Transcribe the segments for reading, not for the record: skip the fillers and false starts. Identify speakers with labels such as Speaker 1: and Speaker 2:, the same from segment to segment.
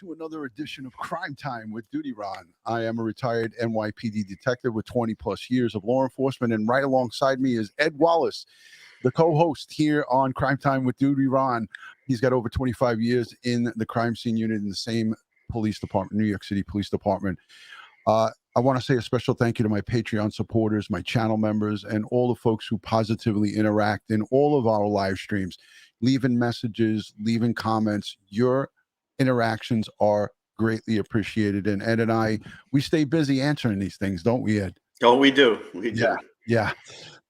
Speaker 1: to another edition of Crime Time with DutyRon. I am a retired NYPD detective with 20 plus years of law enforcement, and right alongside me is Ed Wallace, the co-host here on Crime Time with DutyRon. He's got over 25 years in the crime scene unit in the same police department, New York City Police Department. I want to say a special thank you to my Patreon supporters, my channel members, and all the folks who positively interact in all of our live streams, leaving messages, leaving comments. Your interactions are greatly appreciated. And Ed and I, we stay busy answering these things, don't we, Ed?
Speaker 2: Oh, we do. We do.
Speaker 1: Yeah.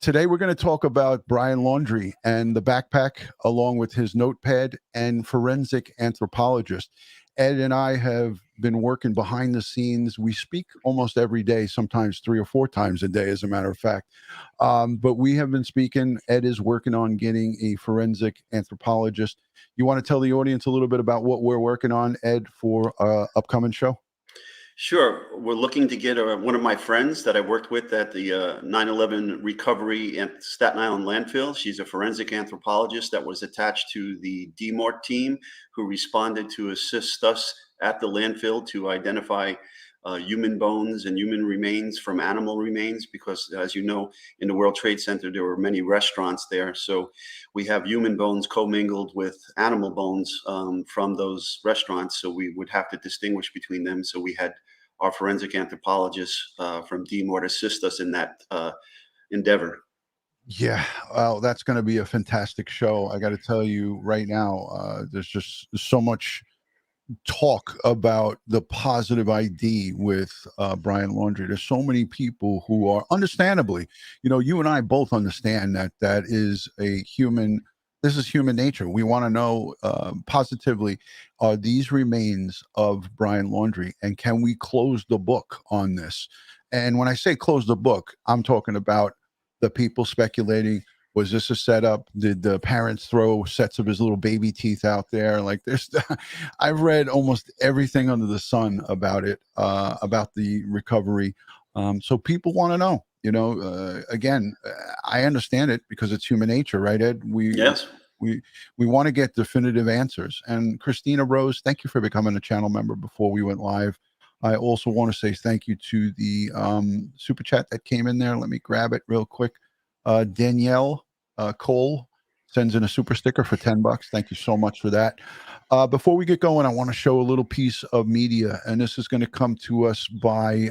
Speaker 1: Today, we're going to talk about Brian Laundrie and the backpack, along with his notepad and forensic anthropologist. Ed and I have been working behind the scenes. We speak almost every day, sometimes 3 or 4 times a day, as a matter of fact. But we have been speaking. Ed is working on getting a forensic anthropologist. You want to tell the audience a little bit about what we're working on, Ed, for upcoming show?
Speaker 2: Sure. We're looking to get one of my friends that I worked with at the 9/11 recovery at Staten Island landfill. She's a forensic anthropologist that was attached to the DMORT team who responded to assist us at the landfill to identify human bones and human remains from animal remains, because as you know, in the World Trade Center, there were many restaurants there. So we have human bones commingled with animal bones from those restaurants. So we would have to distinguish between them. So we had our forensic anthropologist from DMORT assist us in that endeavor.
Speaker 1: Yeah, well, that's going to be a fantastic show. I got to tell you right now, there's just so much talk about the positive ID with Brian Laundrie. There's so many people who are, understandably, you and I both understand that that is this is human nature. We want to know positively, are these remains of Brian Laundrie, and can we close the book on this? And when I say close the book, I'm talking about the people speculating, was this a setup? Did the parents throw sets of his little baby teeth out there? Like this, I've read almost everything under the sun about it, about the recovery. So people want to know, again, I understand it because it's human nature, right, Ed?
Speaker 2: Yes.
Speaker 1: We want to get definitive answers. And Christina Rose, thank you for becoming a channel member before we went live. I also want to say thank you to the super chat that came in there. Let me grab it real quick. Danielle Cole sends in a super sticker for $10. Thank you so much for that. Before we get going, I want to show a little piece of media, and this is going to come to us by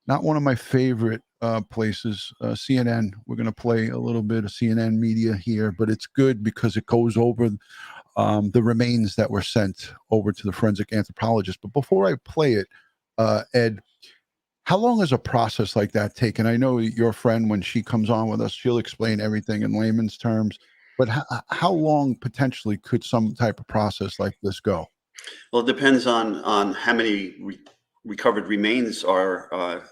Speaker 1: not one of my favorite places, CNN. We're going to play a little bit of CNN media here, but it's good because it goes over the remains that were sent over to the forensic anthropologist. But before I play it, Ed, how long is a process like that take? And I know your friend, when she comes on with us, she'll explain everything in layman's terms. But how long potentially could some type of process like this go?
Speaker 2: Well, it depends on how many recovered remains are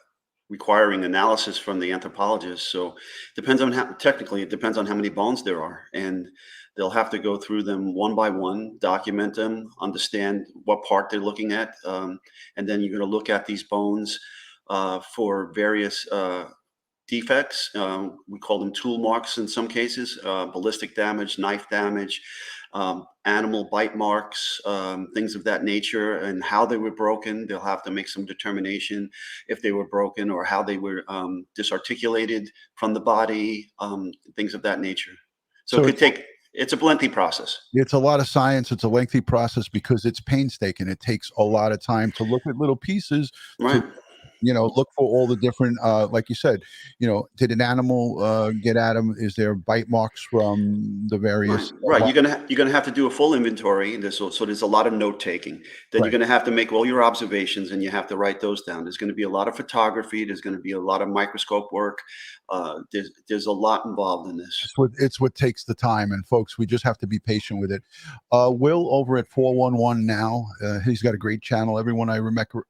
Speaker 2: requiring analysis from the anthropologist. So it depends on technically, it depends on how many bones there are. And they'll have to go through them one by one, document them, understand what part they're looking at. And then you're going to look at these bones for various defects. We call them tool marks in some cases, ballistic damage, knife damage, animal bite marks, things of that nature, and how they were broken. They'll have to make some determination if they were broken or how they were disarticulated from the body, things of that nature. So it could take, it's a lengthy process.
Speaker 1: It's a lot of science. It's a lengthy process because it's painstaking. It takes a lot of time to look at little pieces.
Speaker 2: Right.
Speaker 1: Look for all the different, like you said, did an animal get at him? Is there bite marks from the various?
Speaker 2: Right. You're gonna have to do a full inventory. So there's a lot of note taking. Then you're gonna have to make all your observations, and you have to write those down. There's going to be a lot of photography. There's going to be a lot of microscope work. There's a lot involved in this.
Speaker 1: It's what takes the time, and folks, we just have to be patient with it. Will over at 411 now. He's got a great channel. Everyone, I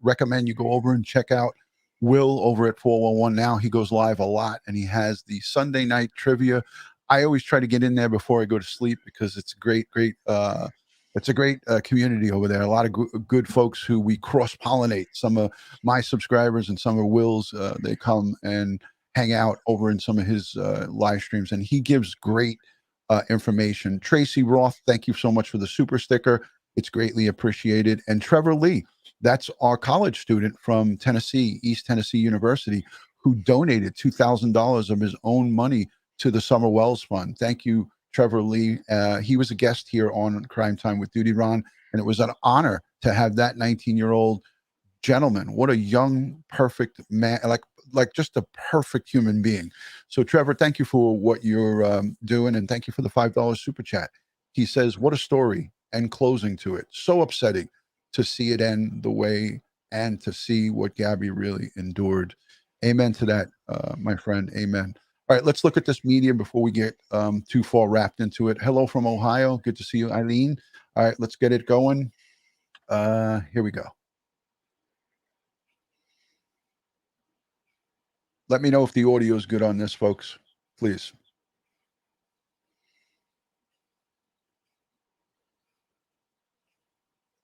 Speaker 1: recommend you go over and check out Will over at 411 now. He goes live a lot, and he has the Sunday night trivia. I always try to get in there before I go to sleep because it's great. It's a great community over there. A lot of good folks who we cross-pollinate. Some of my subscribers and some of Will's, they come and hang out over in some of his live streams, and he gives great information. Tracy Roth, thank you so much for the super sticker. It's greatly appreciated. And Trevor Lee, that's our college student from Tennessee, East Tennessee University, who donated $2,000 of his own money to the Summer Wells Fund. Thank you, Trevor Lee. He was a guest here on Crime Time with DutyRon, and it was an honor to have that 19-year-old gentleman. What a young, perfect man, like just a perfect human being. So Trevor, thank you for what you're doing, and thank you for the $5 super chat. He says, what a story and closing to it. So upsetting to see it end the way and to see what Gabby really endured. Amen to that, my friend. Amen. All right, let's look at this media before we get too far wrapped into it. Hello from Ohio. Good to see you, Eileen. All right, let's get it going. Here we go. Let me know if the audio is good on this, folks, please.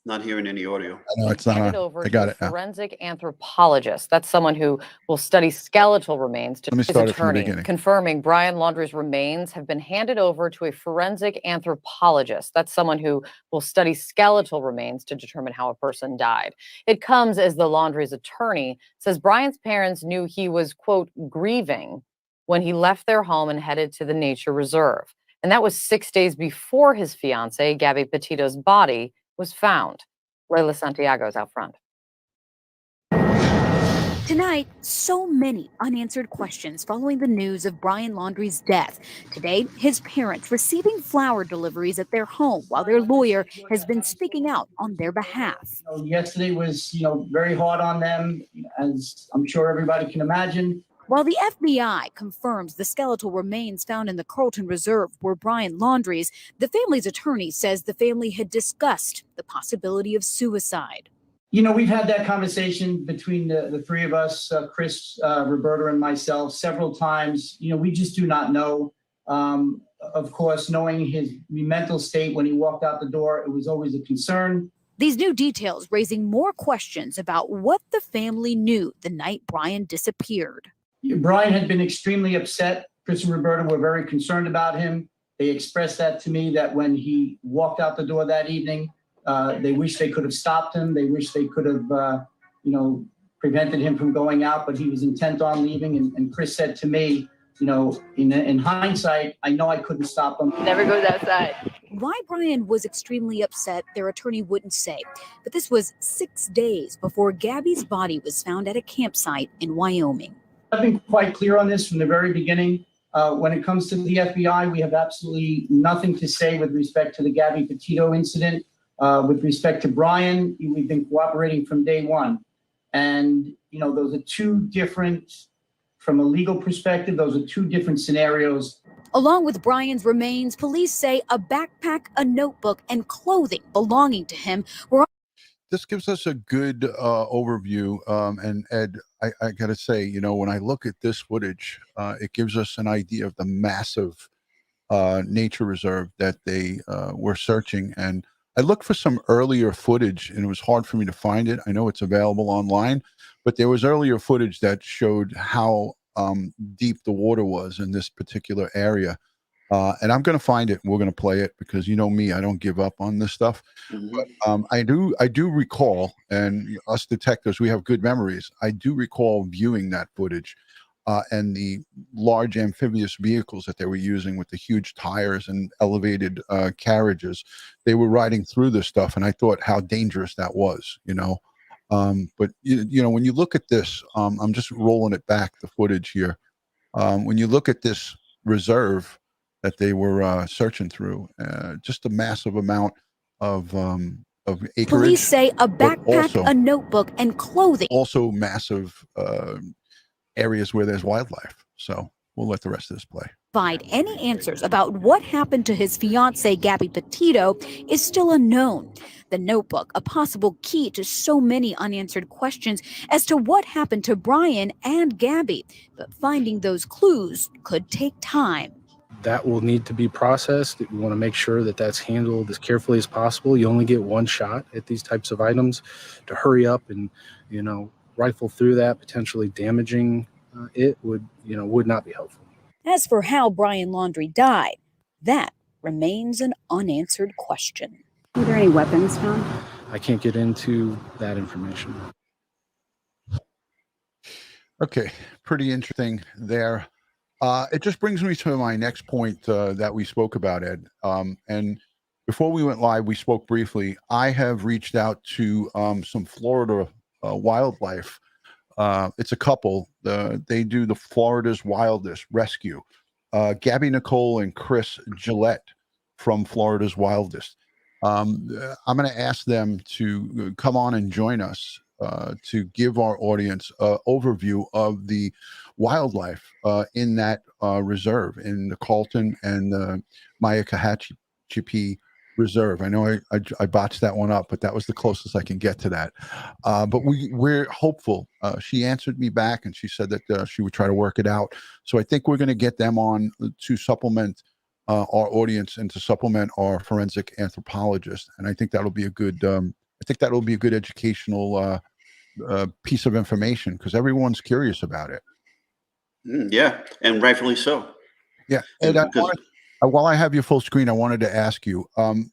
Speaker 2: Not hearing any audio.
Speaker 1: No, it's not on.
Speaker 3: Over
Speaker 1: I got
Speaker 3: to
Speaker 1: it now.
Speaker 3: forensic anthropologist. That's someone who will study skeletal remains. To
Speaker 1: Let me start
Speaker 3: his
Speaker 1: it from the
Speaker 3: attorney
Speaker 1: beginning.
Speaker 3: confirming Brian Laundrie's remains have been handed over to a forensic anthropologist. That's someone who will study skeletal remains to determine how a person died. It comes as the Laundrie's attorney says Brian's parents knew he was, quote, grieving when he left their home and headed to the nature reserve. And that was 6 days before his fiancee, Gabby Petito's body was found. Layla Santiago's out front.
Speaker 4: Tonight, so many unanswered questions following the news of Brian Laundrie's death. Today, his parents receiving flower deliveries at their home while their lawyer has been speaking out on their behalf.
Speaker 5: Yesterday was, very hard on them, as I'm sure everybody can imagine.
Speaker 4: While the FBI confirms the skeletal remains found in the Carlton Reserve were Brian Laundrie's, the family's attorney says the family had discussed the possibility of suicide.
Speaker 5: We've had that conversation between the three of us, Chris, Roberta, and myself several times. We just do not know. Of course, knowing his mental state when he walked out the door, it was always a concern.
Speaker 4: These new details raising more questions about what the family knew the night Brian disappeared.
Speaker 5: Brian had been extremely upset. Chris and Roberta were very concerned about him. They expressed that to me, that when he walked out the door that evening, they wish they could have stopped him. They wish they could have, prevented him from going out, but he was intent on leaving. And Chris said to me, in hindsight, I know I couldn't stop him.
Speaker 6: Never goes outside.
Speaker 4: Why Brian was extremely upset, their attorney wouldn't say. But this was 6 days before Gabby's body was found at a campsite in Wyoming.
Speaker 5: I've been quite clear on this from the very beginning. When it comes to the FBI, we have absolutely nothing to say with respect to the Gabby Petito incident. With respect to Brian, we've been cooperating from day one. And, those are two different, from a legal perspective, those are two different scenarios.
Speaker 4: Along with Brian's remains, police say a backpack, a notebook, and clothing belonging to him were.
Speaker 1: This gives us a good overview. And Ed, I got to say, when I look at this footage, it gives us an idea of the massive nature reserve that they were searching. And I looked for some earlier footage, and it was hard for me to find it. I know it's available online, but there was earlier footage that showed how deep the water was in this particular area. And I'm going to find it, and we're going to play it, because you know me, I don't give up on this stuff.
Speaker 2: Mhm.
Speaker 1: But I do recall, and us detectives, we have good memories. I do recall viewing that footage and the large amphibious vehicles that they were using with the huge tires and elevated carriages. They were riding through this stuff, and I thought how dangerous that was, But when you look at this, I'm just rolling it back, the footage here. When you look at this reserve that they were searching through, just a massive amount of acreage.
Speaker 4: Police say a backpack,
Speaker 1: also,
Speaker 4: a notebook, and clothing.
Speaker 1: Also massive areas where there's wildlife. So we'll let the rest of this play.
Speaker 4: Provide any answers about what happened to his fiancee, Gabby Petito, is still unknown. The notebook, a possible key to so many unanswered questions as to what happened to Brian and Gabby. But finding those clues could take time.
Speaker 7: That will need to be processed. We want to make sure that that's handled as carefully as possible. You only get one shot at these types of items. To hurry up and, rifle through that, potentially damaging it would not be helpful.
Speaker 4: As for how Brian Laundrie died, that remains an unanswered question. Were there any weapons found?
Speaker 7: I can't get into that information.
Speaker 1: Okay, pretty interesting there. It just brings me to my next point that we spoke about, Ed. And before we went live, we spoke briefly. I have reached out to some Florida wildlife. It's a couple. They do the Florida's Wildest Rescue. Gabby Nicole and Chris Gillette from Florida's Wildest. I'm going to ask them to come on and join us to give our audience an overview of the wildlife in that reserve, in the Carlton and the Mayacahatchee Reserve. I know I botched that one up, but that was the closest I can get to that. But we're hopeful. She answered me back, and she said that she would try to work it out. So I think we're going to get them on to supplement our audience and to supplement our forensic anthropologist. And I think that'll be a good. I think that'll be a good educational piece of information because everyone's curious about it.
Speaker 2: Yeah, and rightfully so.
Speaker 1: Yeah, and
Speaker 2: Because
Speaker 1: while I have you full screen, I wanted to ask you,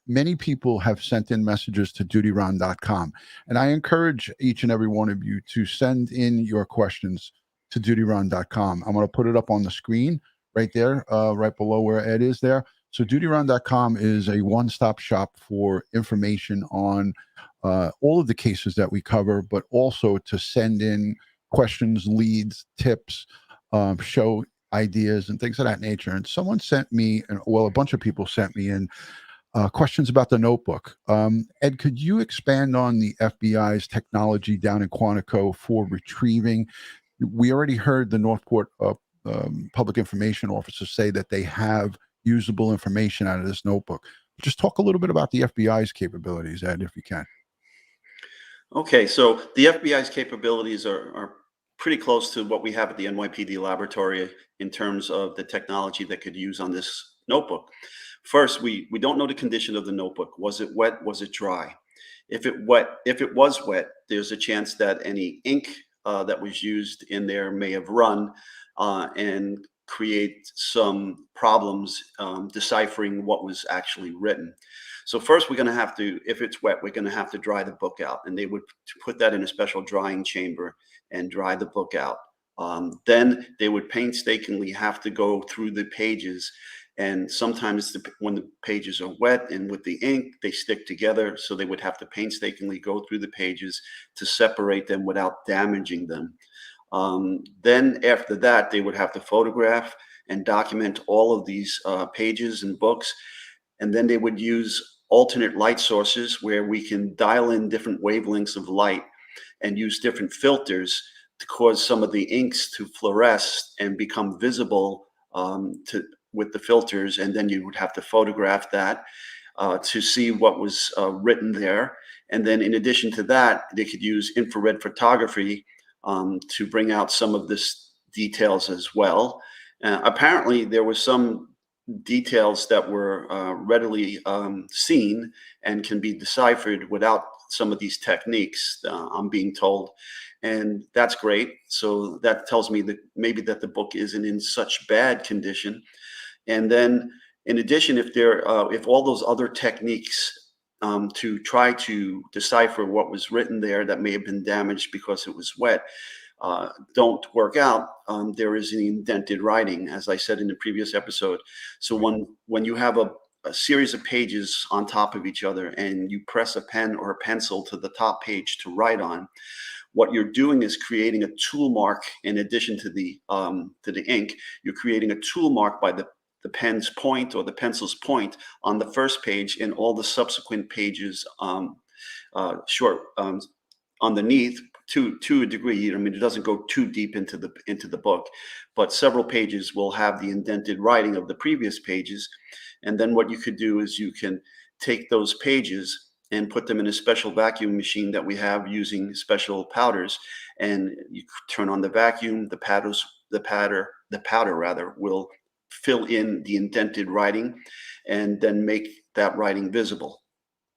Speaker 1: many people have sent in messages to DutyRon.com, and I encourage each and every one of you to send in your questions to DutyRon.com. I'm going to put it up on the screen right there, right below where Ed is there. So DutyRon.com is a one-stop shop for information on all of the cases that we cover, but also to send in questions, leads, tips, show ideas and things of that nature. And someone sent me, well, a bunch of people sent me in questions about the notebook. Ed, could you expand on the FBI's technology down in Quantico for retrieving? We already heard the Northport Public Information Officer say that they have usable information out of this notebook. Just talk a little bit about the FBI's capabilities, Ed, if you can.
Speaker 2: Okay, so the FBI's capabilities are pretty close to what we have at the NYPD laboratory in terms of the technology that could use on this notebook. First, we don't know the condition of the notebook. Was it wet? Was it dry? If it was wet, there's a chance that any ink that was used in there may have run and create some problems deciphering what was actually written. So first we're going to have to, if it's wet, we're going to have to dry the book out, and they would put that in a special drying chamber and dry the book out. Then they would painstakingly have to go through the pages, and sometimes when the pages are wet and with the ink, they stick together, so they would have to painstakingly go through the pages to separate them without damaging them. Then after that, they would have to photograph and document all of these pages and books. And then they would use alternate light sources where we can dial in different wavelengths of light and use different filters to cause some of the inks to fluoresce and become visible with the filters. And then you would have to photograph that to see what was written there. And then in addition to that, they could use infrared photography to bring out some of this details as well. Apparently, there was some details that were readily seen and can be deciphered without some of these techniques, I'm being told. And that's great. So that tells me that maybe that the book isn't in such bad condition. And then in addition, if all those other techniques to try to decipher what was written there that may have been damaged because it was wet don't work out, there is an indented writing, as I said in the previous episode. So when you have a series of pages on top of each other and you press a pen or a pencil to the top page to write on, what you're doing is creating a tool mark in addition to the ink. You're creating a tool mark by the pen's point or the pencil's point on the first page, and all the subsequent pages underneath to a degree. I mean, it doesn't go too deep into the book, but several pages will have the indented writing of the previous pages. And then what you could do is you can take those pages and put them in a special vacuum machine that we have using special powders, and you turn on the vacuum. The powder will fill in the indented writing and then make that writing visible.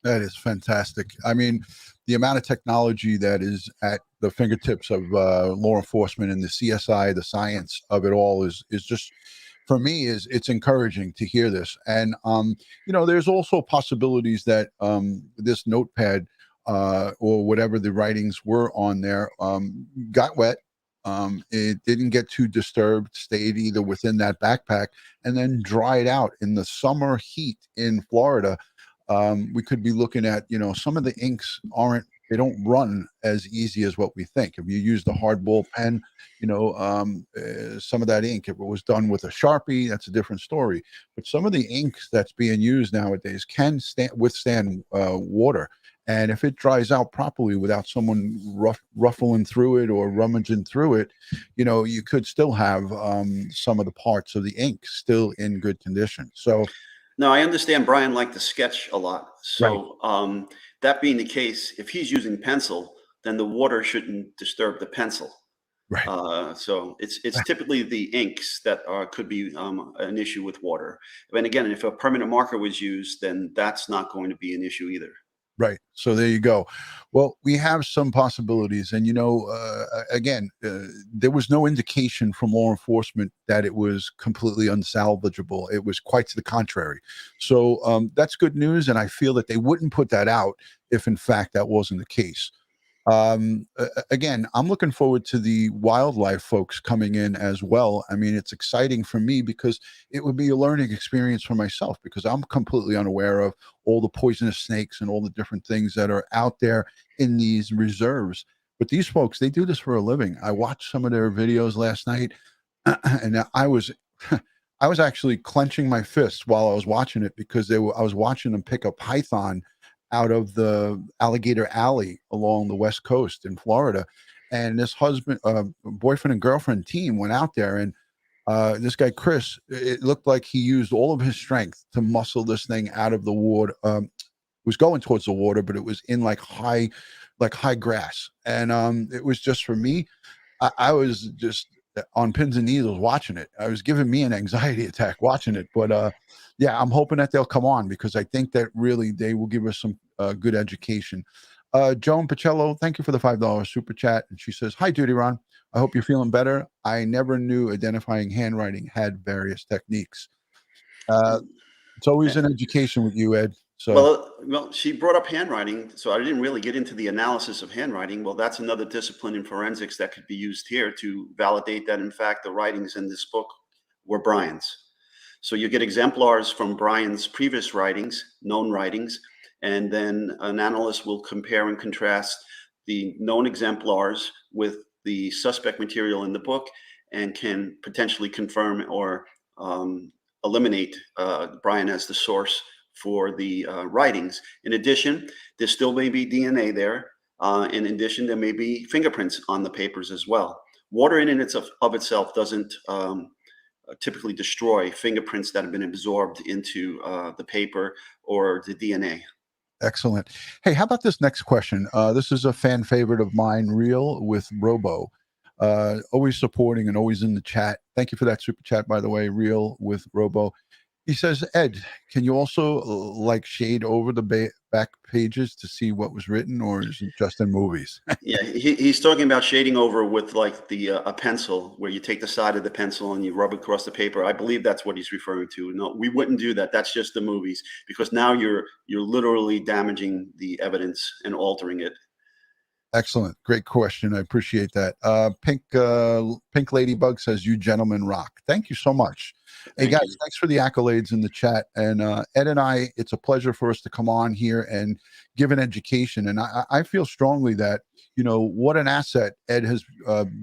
Speaker 1: That is fantastic. I mean, the amount of technology that is at the fingertips of law enforcement and the CSI, the science of it all is just for me is it's encouraging to hear this. And there's also possibilities that this notepad or whatever the writings were on there got wet. It didn't get too disturbed, stayed either within that backpack, and then dried out in the summer heat in Florida. We could be looking at, some of the inks they don't run as easy as what we think. If you use the hardball pen, some of that ink, if it was done with a Sharpie, that's a different story. But some of the inks that's being used nowadays can withstand water. And if it dries out properly without someone ruffling through it or rummaging through it, you could still have some of the parts of the ink still in good condition. So,
Speaker 2: now, I understand Brian liked to sketch a lot.
Speaker 1: right.
Speaker 2: So that being the case, if he's using pencil, then the water shouldn't disturb the pencil.
Speaker 1: Right.
Speaker 2: So it's typically the inks that could be an issue with water. And again, if a permanent marker was used, then that's not going to be an issue either.
Speaker 1: Right. So there you go. Well, we have some possibilities. And, again, there was no indication from law enforcement that it was completely unsalvageable. It was quite to the contrary. So that's good news. And I feel that they wouldn't put that out if, in fact, that wasn't the case. Again, I'm looking forward to the wildlife folks coming in as well. I mean, it's exciting for me because it would be a learning experience for myself because I'm completely unaware of all the poisonous snakes and all the different things that are out there in these reserves. But these folks, they do this for a living. I watched some of their videos last night and I was actually clenching my fists while I was watching it because I was watching them pick a python out of the alligator alley along the West Coast in Florida. And this boyfriend and girlfriend team went out there and this guy, Chris, it looked like he used all of his strength to muscle this thing out of the water. It was going towards the water, but it was in like high grass. And it was just, for me, I was just on pins and needles watching it. I was giving me an anxiety attack watching it. But yeah, I'm hoping that they'll come on because I think that really they will give us some good education. Joan Pacello, thank you for the $5 super chat. And she says, "Hi, DutyRon. I hope you're feeling better. I never knew identifying handwriting had various techniques." It's always an education with you, Ed. So,
Speaker 2: well, she brought up handwriting, so I didn't really get into the analysis of handwriting. Well, that's another discipline in forensics that could be used here to validate that, in fact, the writings in this book were Brian's. So you get exemplars from Brian's previous writings, known writings, and then an analyst will compare and contrast the known exemplars with the suspect material in the book and can potentially confirm or eliminate Brian as the source for the writings. In addition, there still may be DNA there. In addition, there may be fingerprints on the papers as well. Water in and of itself doesn't typically destroy fingerprints that have been absorbed into the paper or the DNA.
Speaker 1: excellent. Hey, how about this next question? This is a fan favorite of mine, Real with Robo. Always supporting and always in the chat. Thank you for that super chat, by the way, Real with Robo. He says, "Ed, can you also shade over the back pages to see what was written, or is it just in movies?"
Speaker 2: Yeah, he's talking about shading over with like a pencil, where you take the side of the pencil and you rub it across the paper. I believe that's what he's referring to. No, we wouldn't do that. That's just the movies, because now you're literally damaging the evidence and altering it.
Speaker 1: Excellent. Great question. I appreciate that. Pink Ladybug says, "You gentlemen rock." Thank you so much. Hey, guys, thanks for the accolades in the chat. And Ed and I, it's a pleasure for us to come on here and give an education. And I feel strongly that, what an asset Ed has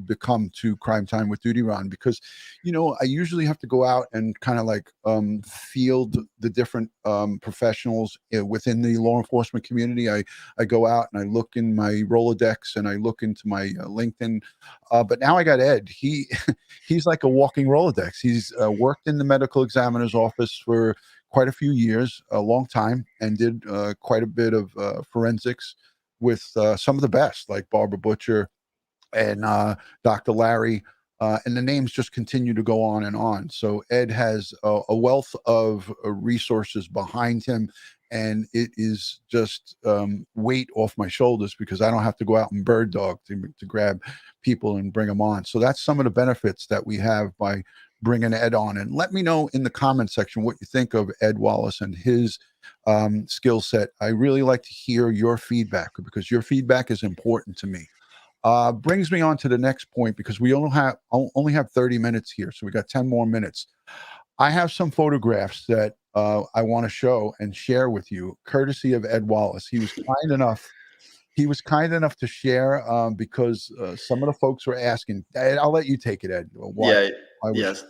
Speaker 1: become to Crime Time with DutyRon, because, I usually have to go out and kind of field the different professionals within the law enforcement community. I go out and I look in my Rolodex and I look into my LinkedIn. But now I got Ed. He's like a walking Rolodex. He's worked in the medical examiner's office for quite a few years, a long time, and did quite a bit of forensics with some of the best, like Barbara Butcher and Dr. Larry. And the names just continue to go on and on. So Ed has a wealth of resources behind him. And it is just weight off my shoulders because I don't have to go out and bird dog to grab people and bring them on. So that's some of the benefits that we have by bringing Ed on. And let me know in the comment section what you think of Ed Wallace and his skill set. I really like to hear your feedback because your feedback is important to me. Brings me on to the next point because we only have 30 minutes here. So we got 10 more minutes. I have some photographs that I want to show and share with you, courtesy of Ed Wallace. He was kind enough to share because some of the folks were asking. Ed, I'll let you take it, Ed. Why
Speaker 2: Yes.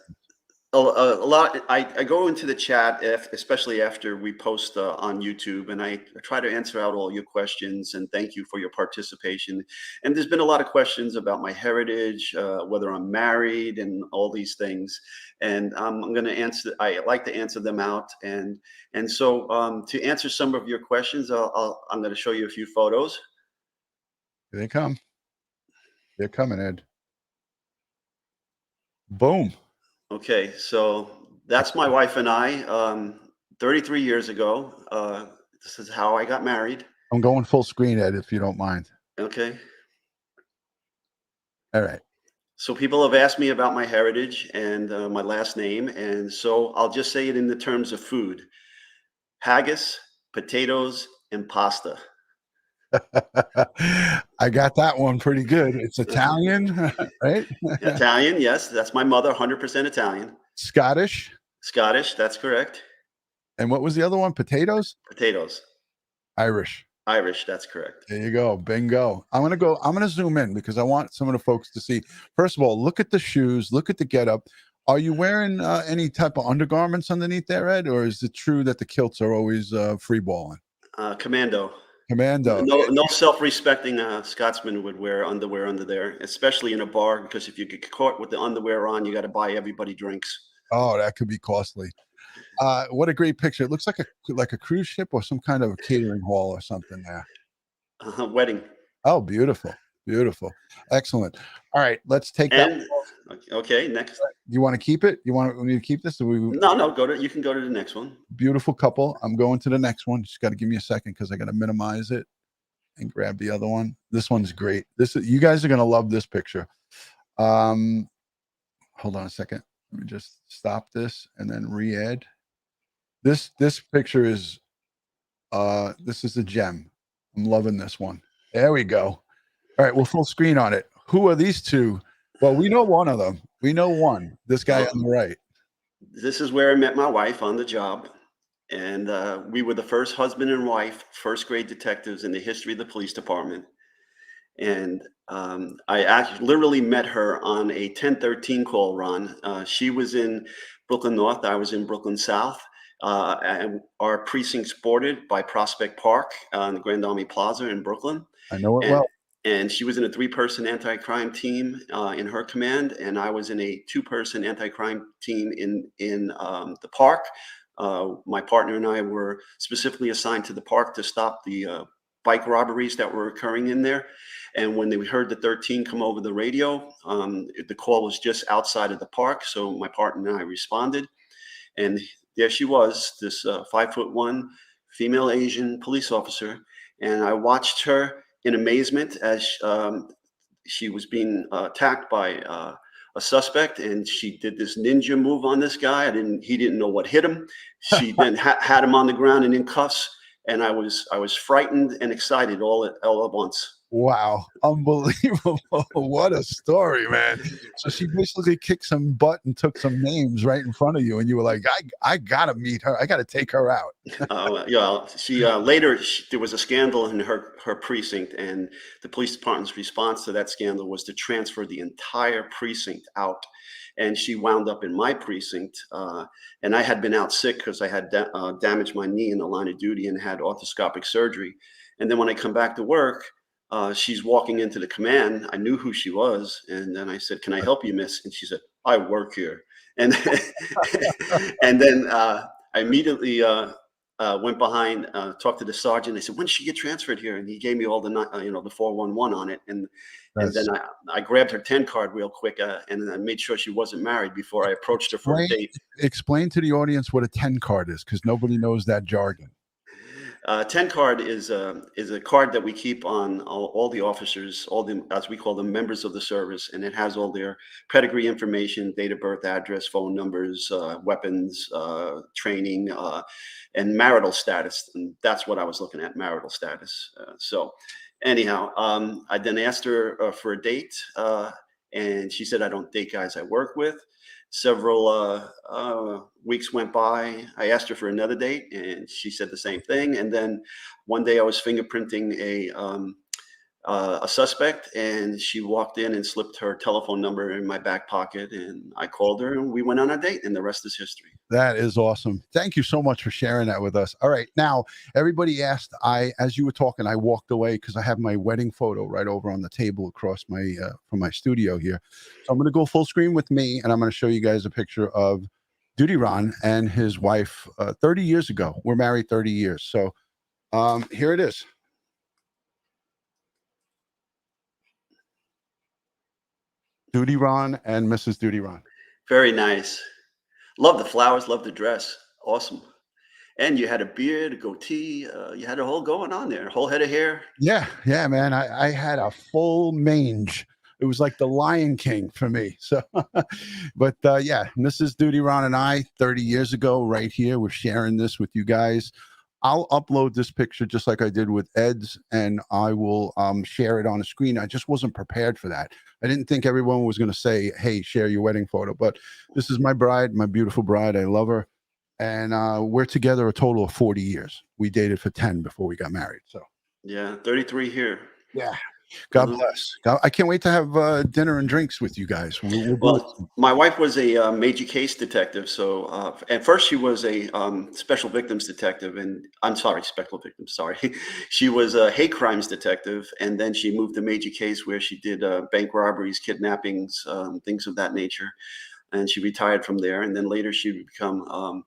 Speaker 2: A lot. I go into the chat, especially after we post on YouTube, and I try to answer out all your questions and thank you for your participation. And there's been a lot of questions about my heritage, whether I'm married, and all these things. And I'm going to answer. I like to answer them out. And so to answer some of your questions, I'm going to show you a few photos.
Speaker 1: Here they come. They're coming, Ed. Boom.
Speaker 2: Okay, so that's my wife and I, 33 years ago. This is how I got married.
Speaker 1: I'm going full screen, Ed, if you don't mind.
Speaker 2: Okay.
Speaker 1: All right.
Speaker 2: So people have asked me about my heritage and my last name, and so I'll just say it in the terms of food: haggis, potatoes, and pasta.
Speaker 1: I got that one pretty good. It's Italian, right?
Speaker 2: Italian, yes, that's my mother, 100% Italian.
Speaker 1: Scottish.
Speaker 2: Scottish, that's correct.
Speaker 1: And what was the other one? Potatoes?
Speaker 2: Potatoes.
Speaker 1: Irish.
Speaker 2: Irish, that's correct.
Speaker 1: There you go. Bingo. I'm going to zoom in because I want some of the folks to see. First of all, look at the shoes, look at the getup. Are you wearing any type of undergarments underneath there, Ed? Or is it true that the kilts are always free balling?
Speaker 2: Commando.
Speaker 1: Commando.
Speaker 2: No self-respecting Scotsman would wear underwear under there, especially in a bar, because if you get caught with the underwear on, you got to buy everybody drinks.
Speaker 1: Oh, that could be costly. What a great picture. It looks like a cruise ship or some kind of a catering hall or something there.
Speaker 2: Wedding.
Speaker 1: Oh, beautiful. Beautiful. Excellent. All right, let's take
Speaker 2: And
Speaker 1: that.
Speaker 2: okay, next.
Speaker 1: You want to keep it? You want me to keep this?
Speaker 2: No, you can go to the next one.
Speaker 1: Beautiful couple. I'm going to the next one. Just got to give me a second because I got to minimize it and grab the other one. This one's great. You guys are going to love this picture. Hold on a second. Let me just stop this and then re-add. This picture is this is a gem. I'm loving this one. There we go. All right, we'll full screen on it. Who are these two? Well, we know one of them. We know one. This guy on the right.
Speaker 2: This is where I met my wife on the job. And we were the first husband and wife, first grade detectives in the history of the police department. And I actually literally met her on a 1013 call, Ron. She was in Brooklyn North. I was in Brooklyn South. And our precinct's bordered by Prospect Park on the Grand Army Plaza in Brooklyn.
Speaker 1: I know it well.
Speaker 2: And she was in a 3-person anti-crime team in her command, and I was in a 2-person anti-crime team in the park. My partner and I were specifically assigned to the park to stop the bike robberies that were occurring in there. And when we heard the 13 come over the radio, the call was just outside of the park. So my partner and I responded, and there she was, this 5'1" female Asian police officer. And I watched her in amazement as she was being attacked by a suspect, and she did this ninja move on this guy. He didn't know what hit him. She then had him on the ground and in cuffs, and I was frightened and excited all at once.
Speaker 1: Wow, unbelievable. What a story, man. So she basically kicked some butt and took some names right in front of you, and you were like, I gotta meet her. I gotta take her out.
Speaker 2: Yeah, she later there was a scandal in her precinct, and the police department's response to that scandal was to transfer the entire precinct out. And she wound up in my precinct, and I had been out sick because I had damaged my knee in the line of duty and had arthroscopic surgery. And then when I come back to work, she's walking into the command. I knew who she was, and then I said, "Can I help you, miss?" And she said, "I work here." And and then I immediately went behind, talked to the sergeant. I said, "When did she get transferred here?" And he gave me all the the 411 on it, and then I grabbed her 10 card real quick, and I made sure she wasn't married before I approached her for a date.
Speaker 1: Explain to the audience what a 10 card is, because nobody knows that jargon.
Speaker 2: 10 card is a card that we keep on all the officers, all the, as we call them, members of the service, and it has all their pedigree information, date of birth, address, phone numbers, weapons, training, and marital status. And that's what I was looking at, marital status. So anyhow, I then asked her for a date, and she said, I don't date guys I work with. Several weeks went by. I asked her for another date, and she said the same thing. And then one day I was fingerprinting a suspect, and she walked in and slipped her telephone number in my back pocket, and I called her, and we went on a date, and the rest is history.
Speaker 1: That is awesome. Thank you so much for sharing that with us. All right. Now, everybody asked, as you were talking, I walked away because I have my wedding photo right over on the table across my, from my studio here. So I'm going to go full screen with me, and I'm going to show you guys a picture of DutyRon and his wife 30 years ago. We're married 30 years. So here it is. DutyRon and Mrs. DutyRon.
Speaker 2: Very nice. Love the flowers, love the dress. Awesome. And you had a beard, a goatee. You had a whole going on there, a whole head of hair.
Speaker 1: Yeah, man. I had a full mange. It was like the Lion King for me. So, but yeah, Mrs. DutyRon and I, 30 years ago, right here, we're sharing this with you guys. I'll upload this picture just like I did with Ed's, and I will share it on a screen. I just wasn't prepared for that. I didn't think everyone was going to say, hey, share your wedding photo. But this is my bride, my beautiful bride. I love her. And we're together a total of 40 years. We dated for 10 before we got married. So
Speaker 2: yeah, 33 here.
Speaker 1: Yeah. God bless. I can't wait to have dinner and drinks with you guys.
Speaker 2: Well, my wife was a major case detective. So at first she was a special victims detective, and I'm sorry, special victims. Sorry, she was a hate crimes detective, and then she moved to major case where she did bank robberies, kidnappings, things of that nature, and she retired from there. And then later she would become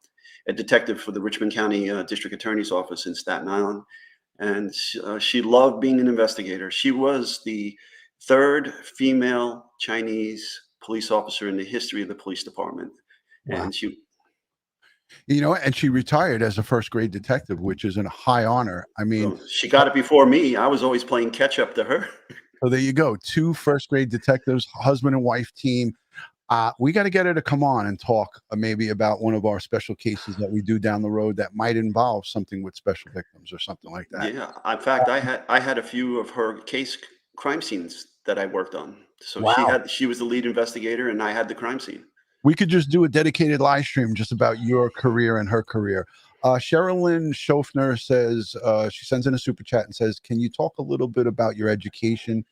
Speaker 2: a detective for the Richmond County District Attorney's Office in Staten Island. And she loved being an investigator. She was the third female Chinese police officer in the history of the police department.
Speaker 1: Wow.
Speaker 2: And she,
Speaker 1: and she retired as a first grade detective, which is a high honor. I mean,
Speaker 2: she got it before me. I was always playing catch up to her.
Speaker 1: So there you go. 2 first grade detectives, husband and wife team. We got to get her to come on and talk maybe about one of our special cases that we do down the road that might involve something with special victims or something like that.
Speaker 2: Yeah. In fact, I had a few of her case crime scenes that I worked on. So
Speaker 1: Wow.
Speaker 2: she was the lead investigator, and I had the crime scene.
Speaker 1: We could just do a dedicated live stream just about your career and her career. Sherilyn Schofner says, she sends in a super chat and says, can you talk a little bit about your education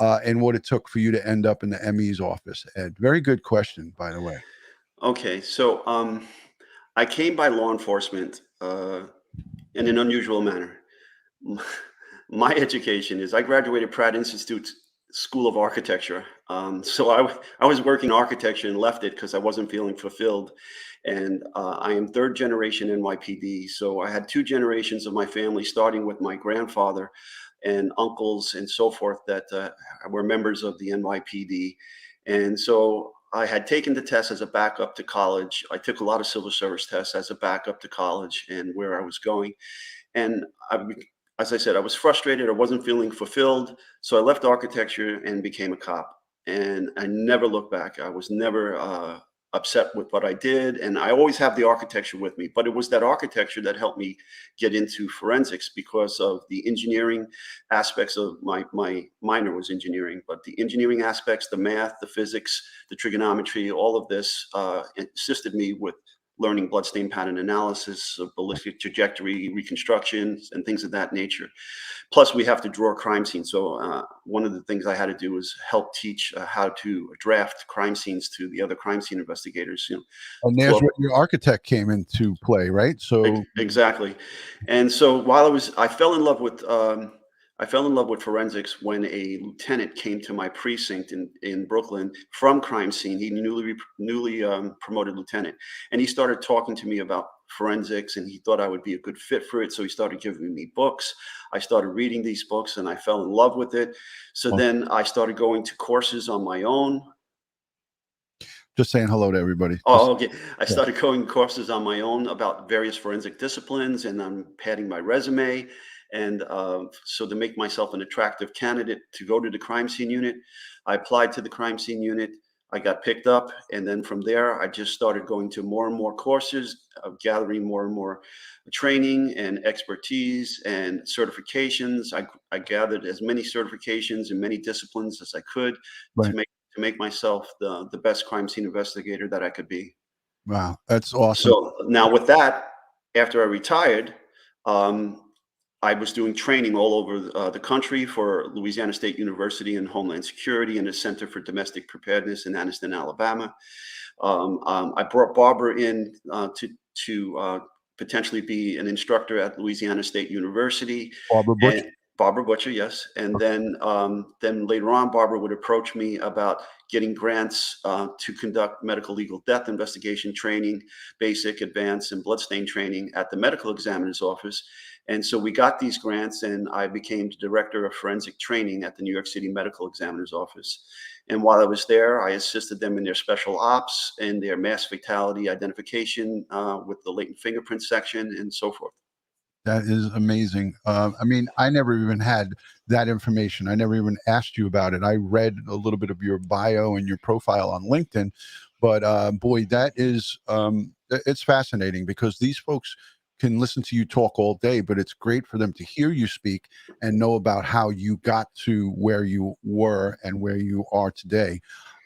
Speaker 1: and what it took for you to end up in the ME's office? Ed, very good question, by the way.
Speaker 2: Okay, so I came by law enforcement in an unusual manner. My education is I graduated Pratt Institute School of Architecture. So I was working architecture and left it because I wasn't feeling fulfilled. And I am 3rd generation NYPD. So I had 2 generations of my family, starting with my grandfather and uncles and so forth that were members of the NYPD. And so I had taken the test as a backup to college. I took a lot of civil service tests as a backup to college and where I was going. And as I said, I was frustrated. I wasn't feeling fulfilled. So I left architecture and became a cop. And I never looked back. I was never upset with what I did. And I always have the architecture with me. But it was that architecture that helped me get into forensics because of the engineering aspects of my minor was engineering. But the engineering aspects, the math, the physics, the trigonometry, all of this assisted me with learning bloodstain pattern analysis, ballistic trajectory reconstruction, and things of that nature. Plus, we have to draw crime scenes. So one of the things I had to do was help teach how to draft crime scenes to the other crime scene investigators.
Speaker 1: And there's where your architect came into play, right? So
Speaker 2: exactly. And so while I fell in love with forensics when a lieutenant came to my precinct in Brooklyn from crime scene. He newly promoted lieutenant, and he started talking to me about forensics, and he thought I would be a good fit for it. So he started giving me books. I started reading these books, and I fell in love with it. So then I started going to courses on my own.
Speaker 1: Just saying hello to everybody.
Speaker 2: Oh, okay. I started going courses on my own about various forensic disciplines, and I'm padding my resume. And so to make myself an attractive candidate to go to the crime scene unit, I applied to the crime scene unit. I got picked up, and then from there, I just started going to more and more courses, gathering more and more training and expertise and certifications. I gathered as many certifications in many disciplines as I could
Speaker 1: Right.
Speaker 2: to make myself the best crime scene investigator that I could be.
Speaker 1: Wow, that's awesome.
Speaker 2: So now with that, after I retired, um, I was doing training all over the country for Louisiana State University and Homeland Security and the Center for Domestic Preparedness in Anniston, Alabama. I brought Barbara in to potentially be an instructor at Louisiana State University.
Speaker 1: Barbara Butch.
Speaker 2: And Barbara Butcher, yes. And then later on, Barbara would approach me about getting grants to conduct medical legal death investigation training, basic, advanced, and bloodstain training at the medical examiner's office. And so we got these grants, and I became the director of forensic training at the New York City Medical Examiner's Office. And while I was there, I assisted them in their special ops and their mass fatality identification with the latent fingerprint section and so forth.
Speaker 1: That is amazing. I mean, I never even had that information. I never even asked you about it. I read a little bit of your bio and your profile on LinkedIn, but boy, that is, it's fascinating because these folks can listen to you talk all day, but it's great for them to hear you speak and know about how you got to where you were and where you are today.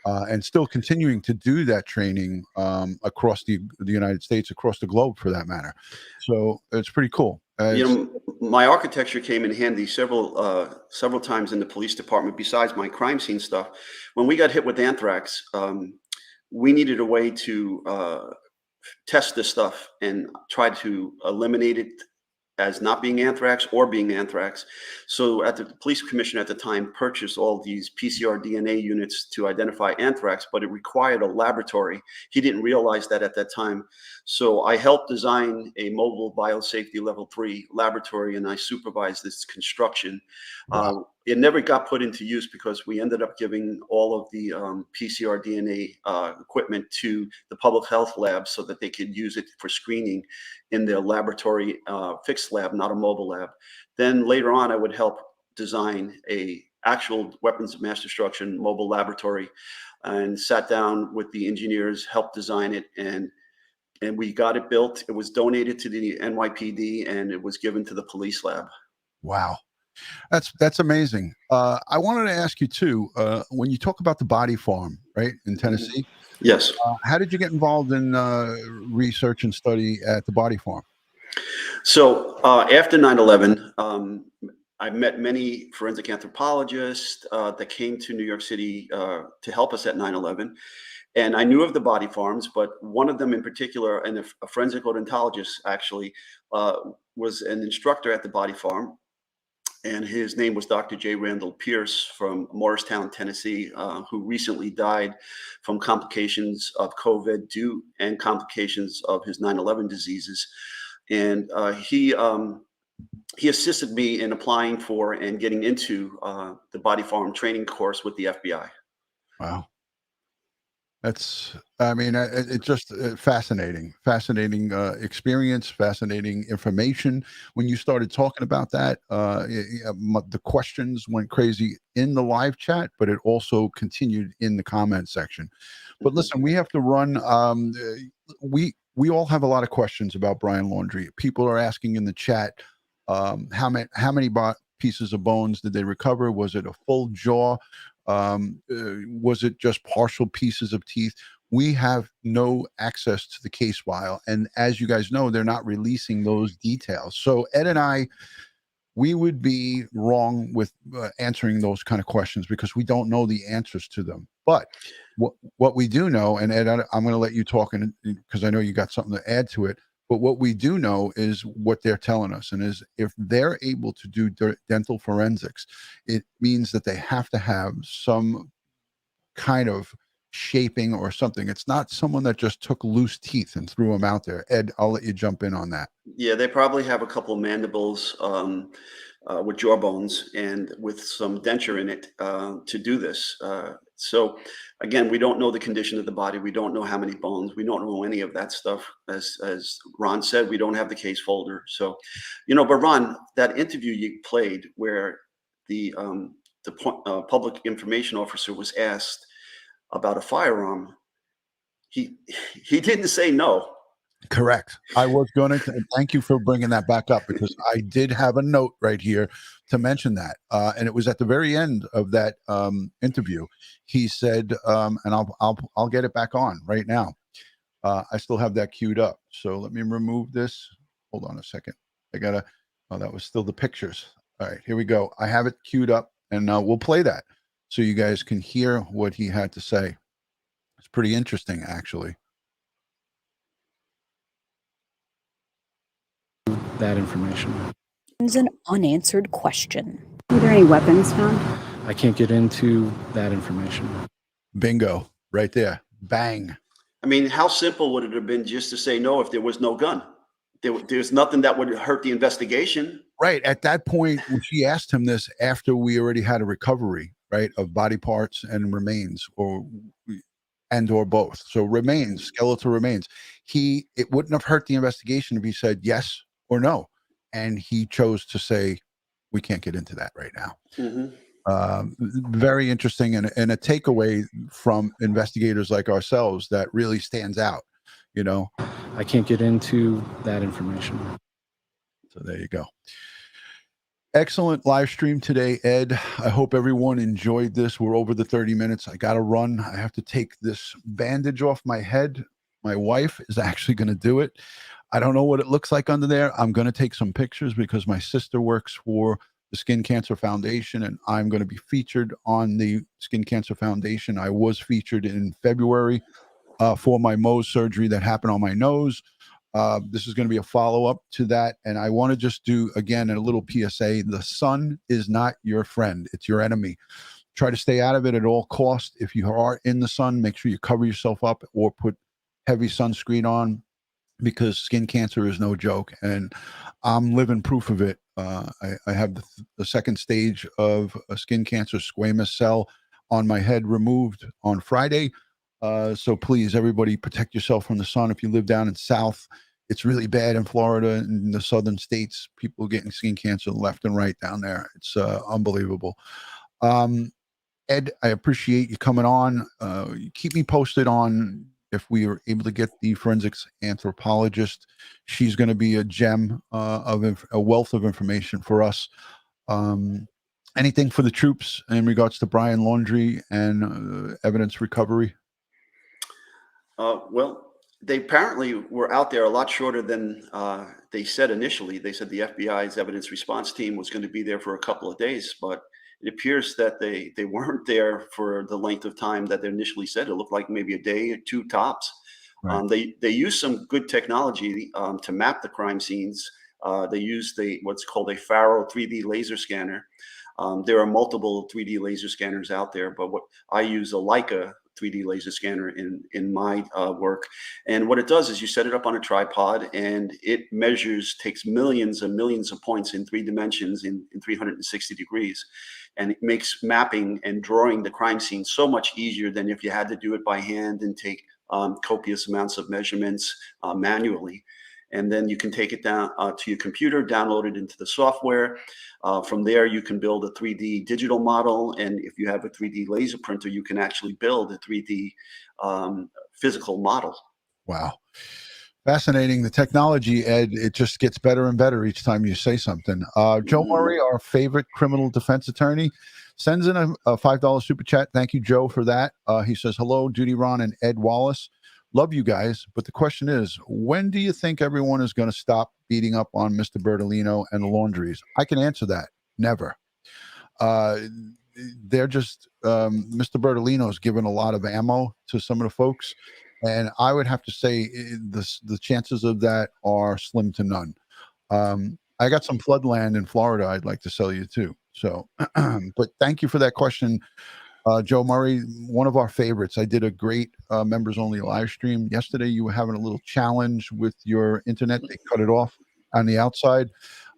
Speaker 1: And still continuing to do that training across the United States, across the globe for that matter. So it's pretty cool.
Speaker 2: My architecture came in handy several times in the police department besides my crime scene stuff. When we got hit with anthrax, we needed a way to test this stuff and try to eliminate it as not being anthrax or being anthrax. So at the police commissioner at the time purchased all these PCR DNA units to identify anthrax, but it required a laboratory. He didn't realize that at that time. So I helped design a mobile biosafety level 3 laboratory, and I supervised this construction.
Speaker 1: Wow.
Speaker 2: It never got put into use because we ended up giving all of the PCR DNA equipment to the public health lab so that they could use it for screening in their laboratory fixed lab, not a mobile lab. Then later on, I would help design a actual weapons of mass destruction mobile laboratory, and sat down with the engineers, helped design it, and we got it built. It was donated to the NYPD, and it was given to the police lab.
Speaker 1: Wow. That's amazing. I wanted to ask you too, when you talk about the body farm, right, in Tennessee,
Speaker 2: Yes.
Speaker 1: how did you get involved in research and study at the body farm?
Speaker 2: So after 9/11, I met many forensic anthropologists that came to New York City to help us at 9/11. And I knew of the body farms, but one of them in particular, and a forensic odontologist actually, was an instructor at the body farm. And his name was Dr. J. Randall Pierce from Morristown, Tennessee, who recently died from complications of COVID and complications of his 9/11 diseases. And he assisted me in applying for and getting into the body farm training course with the FBI.
Speaker 1: Wow. I mean, it's just fascinating experience, fascinating information. When you started talking about that, the questions went crazy in the live chat, but it also continued in the comment section. But listen, we have to run. We all have a lot of questions about Brian Laundrie. People are asking in the chat, how many pieces of bones did they recover? Was it a full jaw? Was it just partial pieces of teeth? We have no access to the case file. And as you guys know, they're not releasing those details. So Ed and I, we would be wrong with answering those kind of questions because we don't know the answers to them. But what we do know, and Ed, I'm going to let you talk because I know you got something to add to it. But what we do know is what they're telling us, and is if they're able to do dental forensics, it means that they have to have some kind of shaping or something. It's not someone that just took loose teeth and threw them out there. Ed, I'll let you jump in on that.
Speaker 2: Yeah, they probably have a couple of mandibles with jaw bones and with some denture in it to do this. So again, we don't know the condition of the body. We don't know how many bones. We don't know any of that stuff. As Ron said, we don't have the case folder. So, but Ron, that interview you played where the public information officer was asked about a firearm, he didn't say no.
Speaker 1: Correct. I was going to thank you for bringing that back up, because I did have a note right here to mention that. And it was at the very end of that interview. He said, and I'll get it back on right now. I still have that queued up. So let me remove this. Hold on a second. Oh, that was still the pictures. All right, here we go. I have it queued up, and we'll play that so you guys can hear what he had to say. It's pretty interesting, actually.
Speaker 7: That information.
Speaker 4: It's an unanswered question.
Speaker 6: Were there any weapons found?
Speaker 7: I can't get into that information.
Speaker 1: Bingo, right there. Bang.
Speaker 2: I mean, how simple would it have been just to say no if there was no gun? There's nothing that would hurt the investigation.
Speaker 1: Right. At that point, when she asked him this after we already had a recovery, right, of body parts and remains, or both. So remains, skeletal remains. It wouldn't have hurt the investigation if he said yes or no. And he chose to say, we can't get into that right now.
Speaker 2: Mm-hmm.
Speaker 1: Very interesting, and a takeaway from investigators like ourselves that really stands out,
Speaker 7: I can't get into that information.
Speaker 1: So there you go. Excellent live stream today, Ed. I hope everyone enjoyed this. We're over the 30 minutes. I got to run. I have to take this bandage off my head. My wife is actually going to do it. I don't know what it looks like under there. I'm going to take some pictures because my sister works for the Skin Cancer Foundation, and I'm going to be featured on the Skin Cancer Foundation. I was featured in February for my Mohs surgery that happened on my nose. This is going to be a follow-up to that. And I want to just do, again, a little PSA. The sun is not your friend. It's your enemy. Try to stay out of it at all costs. If you are in the sun, make sure you cover yourself up or put heavy sunscreen on, because skin cancer is no joke. And I'm living proof of it. I have the second stage of a skin cancer squamous cell on my head removed on Friday. So please, everybody, protect yourself from the sun. If you live down in South, it's really bad in Florida and in the southern states. People getting skin cancer left and right down there. It's unbelievable. Ed, I appreciate you coming on. Keep me posted on if we are able to get the forensics anthropologist. She's going to be a gem of a wealth of information for us. Anything for the troops in regards to Brian Laundrie and evidence recovery?
Speaker 2: Well, they apparently were out there a lot shorter than they said initially. They said the FBI's evidence response team was going to be there for a couple of days, but it appears that they weren't there for the length of time that they initially said. It looked like maybe a day or two tops. Right. They used some good technology to map the crime scenes. They used what's called a Faro 3D laser scanner. There are multiple 3D laser scanners out there, but what I use a Leica 3D laser scanner in my work. And what it does is you set it up on a tripod, and it takes millions and millions of points in 3 dimensions in 360 degrees. And it makes mapping and drawing the crime scene so much easier than if you had to do it by hand and take copious amounts of measurements manually. And then you can take it down to your computer, download it into the software. From there, you can build a 3D digital model. And if you have a 3D laser printer, you can actually build a 3D physical model.
Speaker 1: Wow. Fascinating. The technology, Ed, it just gets better and better each time you say something. Joe Murray, our favorite criminal defense attorney, sends in a $5 super chat. Thank you, Joe, for that. He says, hello, DutyRon and Ed Wallace. Love you guys, but the question is, when do you think everyone is going to stop beating up on Mr. Bertolino and the Laundries? I can answer that. Never. They're just, Mr. Bertolino's given a lot of ammo to some of the folks, and I would have to say the chances of that are slim to none. I got some floodland in Florida I'd like to sell you too. So, but thank you for that question. Joe Murray, one of our favorites. I did a great members only live stream yesterday. You were having a little challenge with your internet. They cut it off on the outside,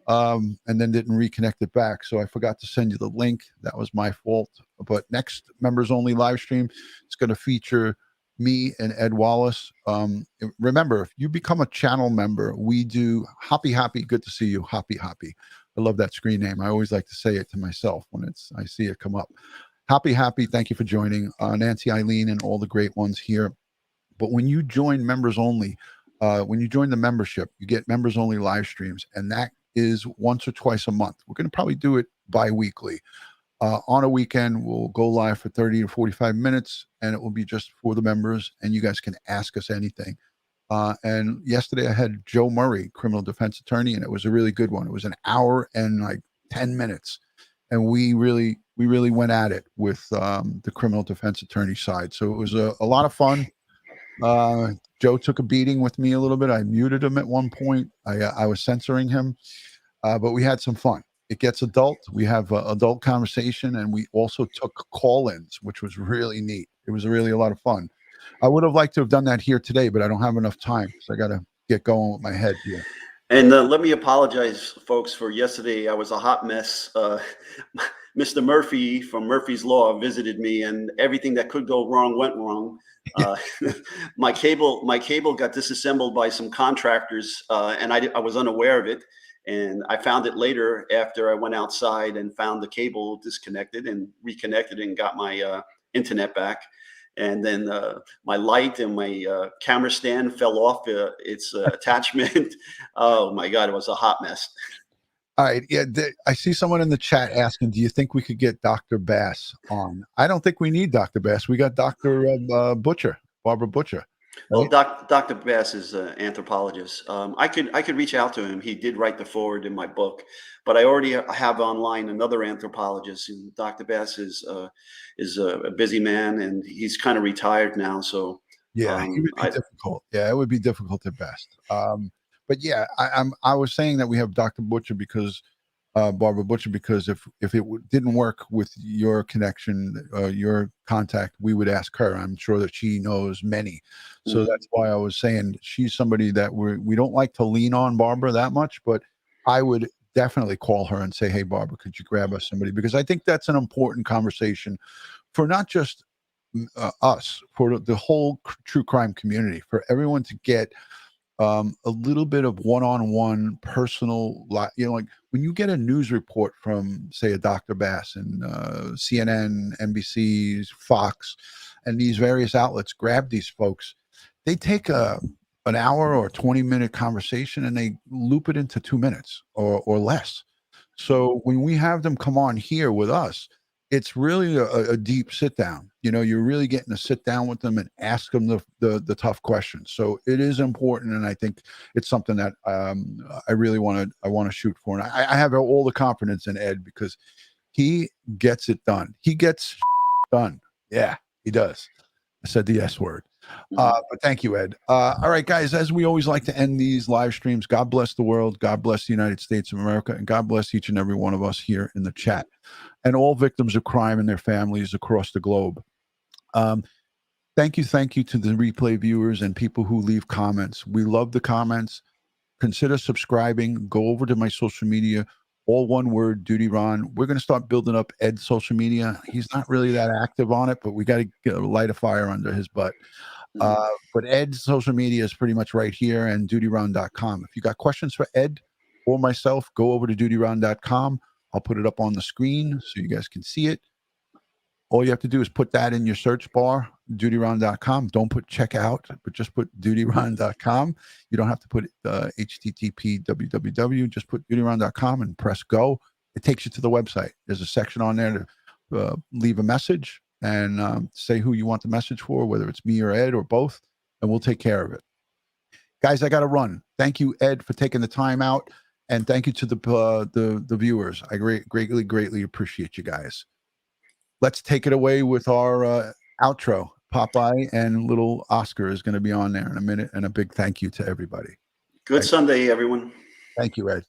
Speaker 1: and then didn't reconnect it back. So I forgot to send you the link. That was my fault. But next members only live stream, it's going to feature me and Ed Wallace. Remember, if you become a channel member, we do Hoppy Hoppy. Good to see you, Hoppy Hoppy. I love that screen name. I always like to say it to myself when I see it come up. Hoppy Hoppy, thank you for joining. Nancy, Eileen, and all the great ones here. But when you join members only, when you join the membership, you get members only live streams, and that is once or twice a month. We're going to probably do it bi-weekly. On a weekend, we'll go live for 30 to 45 minutes, and it will be just for the members, and you guys can ask us anything. And yesterday I had Joe Murray, criminal defense attorney, and it was a really good one. It was an hour and like 10 minutes. And we really went at it with the criminal defense attorney side. So it was a lot of fun. Joe took a beating with me a little bit. I muted him at one point. I was censoring him, but we had some fun. It gets adult. We have adult conversation, and we also took call-ins, which was really neat. It was really a lot of fun. I would have liked to have done that here today, but I don't have enough time because I got to get going with my head here.
Speaker 2: And let me apologize, folks, for yesterday. I was a hot mess. Mr. Murphy from Murphy's Law visited me, and everything that could go wrong went wrong. My cable got disassembled by some contractors, and I was unaware of it. And I found it later after I went outside and found the cable disconnected and reconnected and got my internet back. And then my light and my camera stand fell off its attachment. Oh my God, it was a hot mess.
Speaker 1: All right. Yeah. I see someone in the chat asking, do you think we could get Dr. Bass on? I don't think we need Dr. Bass. We got Dr. Butcher, Barbara Butcher.
Speaker 2: Well, Dr. Bass is an anthropologist. I could reach out to him. He did write the foreword in my book, but I already have online another anthropologist. And Dr. Bass is a busy man, and he's kind of retired now. So
Speaker 1: yeah, it would be difficult. Yeah, it would be difficult at best. But yeah, I was saying that we have Dr. Butcher because Barbara Butcher, because if it didn't work with your connection, your contact, we would ask her. I'm sure that she knows many. So that's why I was saying she's somebody that we don't like to lean on Barbara that much, but I would definitely call her and say, hey, Barbara, could you grab us somebody? Because I think that's an important conversation for not just us, for the whole true crime community, for everyone to get a little bit of one-on-one personal, like when you get a news report from, say, a Dr. Bass and CNN, NBC, Fox, and these various outlets grab these folks, they take an hour or 20-minute conversation and they loop it into 2 minutes or less. So when we have them come on here with us, it's really a deep sit down. You're really getting to sit down with them and ask them the tough questions. So it is important, and I think it's something that I really want to shoot for. And I have all the confidence in Ed because he gets it done. He gets done. Yeah, he does. I said the S word. But thank you, Ed. All right, guys, as we always like to end these live streams, God bless the world, God bless the United States of America, and God bless each and every one of us here in the chat, and all victims of crime and their families across the globe. Thank you to the replay viewers and people who leave comments. We love the comments. Consider subscribing. Go over to my social media, all one word, DutyRon. We're going to start building up Ed's social media. He's not really that active on it, but we got to light a fire under his butt. But Ed's social media is pretty much right here, and DutyRon.com. If you got questions for Ed or myself, go over to DutyRon.com. I'll put it up on the screen so you guys can see it. All you have to do is put that in your search bar, DutyRon.com. Don't put checkout, but just put DutyRon.com. You don't have to put HTTP www. Just put DutyRon.com and press go. It takes you to the website. There's a section on there to leave a message and say who you want the message for, whether it's me or Ed or both, and we'll take care of it. Guys, I got to run. Thank you, Ed, for taking the time out, and thank you to the viewers. I greatly appreciate you guys. Let's take it away with our outro. Popeye and little Oscar is going to be on there in a minute, and a big thank you to everybody.
Speaker 2: Good Sunday, everyone.
Speaker 1: Thank you, Ed.